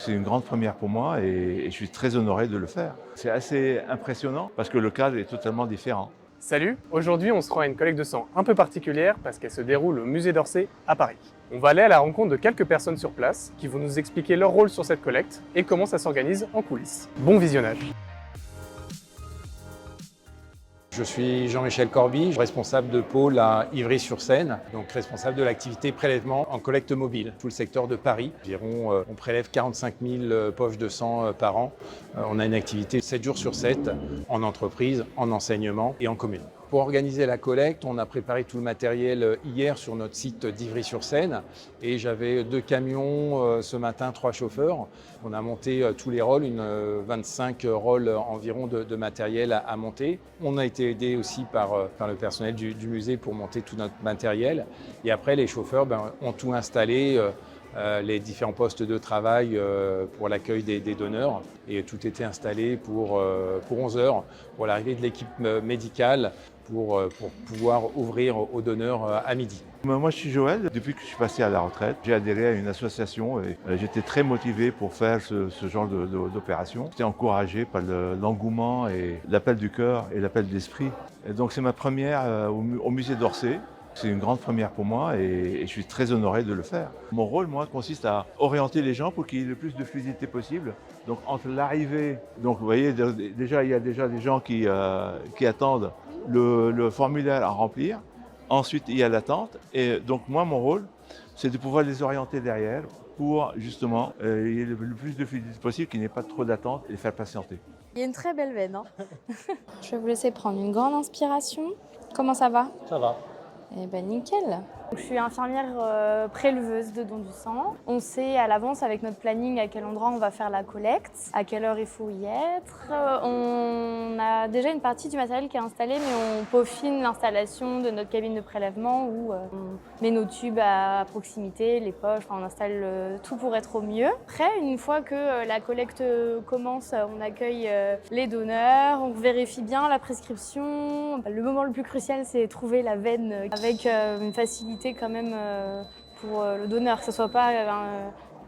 C'est une grande première pour moi et je suis très honoré de le faire. C'est assez impressionnant parce que le cadre est totalement différent. Salut, aujourd'hui on se rend à une collecte de sang un peu particulière parce qu'elle se déroule au musée d'Orsay à Paris. On va aller à la rencontre de quelques personnes sur place qui vont nous expliquer leur rôle sur cette collecte et comment ça s'organise en coulisses. Bon visionnage. Je suis Jean-Michel Corby, responsable de pôle à Ivry-sur-Seine, donc responsable de l'activité prélèvement en collecte mobile, tout le secteur de Paris. Environ, on prélève 45 000 poches de sang par an. On a une activité 7 jours sur 7 en entreprise, en enseignement et en commune. Pour organiser la collecte, on a préparé tout le matériel hier sur notre site d'Ivry-sur-Seine et j'avais 2 camions ce matin, 3 chauffeurs. On a monté tous les rôles, 25 rôles environ de matériel à monter. On a été aidé aussi par le personnel du musée pour monter tout notre matériel. Et après, les chauffeurs ont tout installé, les différents postes de travail pour l'accueil des donneurs. Et tout était installé pour 11 heures, pour l'arrivée de l'équipe médicale, pour pouvoir ouvrir aux donneurs à midi. Moi je suis Joël, depuis que je suis passé à la retraite, j'ai adhéré à une association et j'étais très motivé pour faire ce genre d'opération. J'étais encouragé par l'engouement et l'appel du cœur et l'appel de l'esprit. Et donc c'est ma première au musée d'Orsay. C'est une grande première pour moi et je suis très honoré de le faire. Mon rôle, moi, consiste à orienter les gens pour qu'il y ait le plus de fluidité possible. Donc entre l'arrivée, donc vous voyez, déjà il y a déjà des gens qui attendent le formulaire à remplir. Ensuite, il y a l'attente. Et donc moi, mon rôle, c'est de pouvoir les orienter derrière pour justement il y ait le plus de fluidité possible, qu'il n'y ait pas trop d'attente et les faire patienter. Il y a une très belle veine. Je vais vous laisser prendre une grande inspiration. Comment ça va? Ça va. Eh ben nickel. Je suis infirmière préleveuse de dons du sang. On sait à l'avance avec notre planning à quel endroit on va faire la collecte, à quelle heure il faut y être. On a déjà une partie du matériel qui est installé, mais on peaufine l'installation de notre cabine de prélèvement où on met nos tubes à proximité, les poches, on installe tout pour être au mieux. Après, une fois que la collecte commence, on accueille les donneurs, on vérifie bien la prescription. Le moment le plus crucial, c'est trouver la veine avec une facilité quand même pour le donneur, que ça soit pas,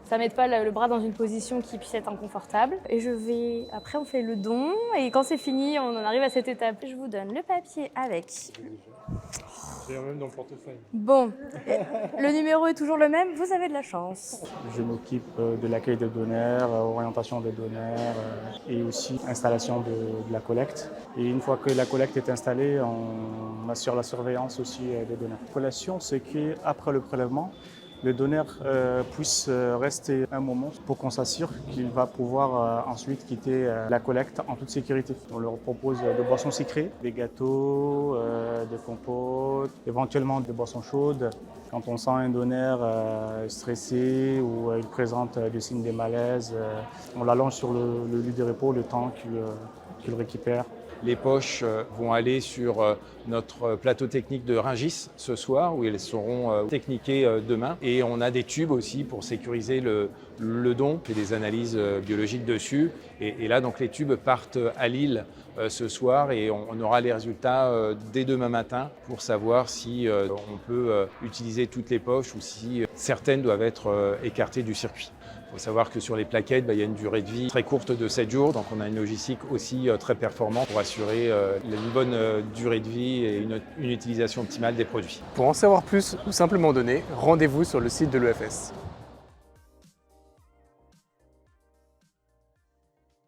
ça mette pas le bras dans une position qui puisse être inconfortable. Et après on fait le don et quand c'est fini, on en arrive à cette étape. Je vous donne le papier avec. J'ai même dans le portefeuille. Bon, le numéro est toujours le même, vous avez de la chance. Je m'occupe de l'accueil des donneurs, orientation des donneurs et aussi installation de la collecte. Et une fois que la collecte est installée, on assure la surveillance aussi des donneurs. La collation, c'est qu'après le prélèvement, le donneur puisse rester un moment pour qu'on s'assure qu'il va pouvoir ensuite quitter la collecte en toute sécurité. On leur propose des boissons sucrées, des gâteaux, des compotes, éventuellement des boissons chaudes. Quand on sent un donneur stressé ou il présente des signes de malaise, on l'allonge sur le lit de repos le temps qu'il récupère. Les poches vont aller sur notre plateau technique de Rungis ce soir, où elles seront techniquées demain. Et on a des tubes aussi pour sécuriser le don. On fait des analyses biologiques dessus. Et là, donc, les tubes partent à Lille ce soir et on aura les résultats dès demain matin pour savoir si on peut utiliser toutes les poches ou si certaines doivent être écartées du circuit. Il faut savoir que sur les plaquettes, il y a une durée de vie très courte de 7 jours, donc on a une logistique aussi très performante pour assurer une bonne durée de vie et une utilisation optimale des produits. Pour en savoir plus ou simplement donner, rendez-vous sur le site de l'EFS.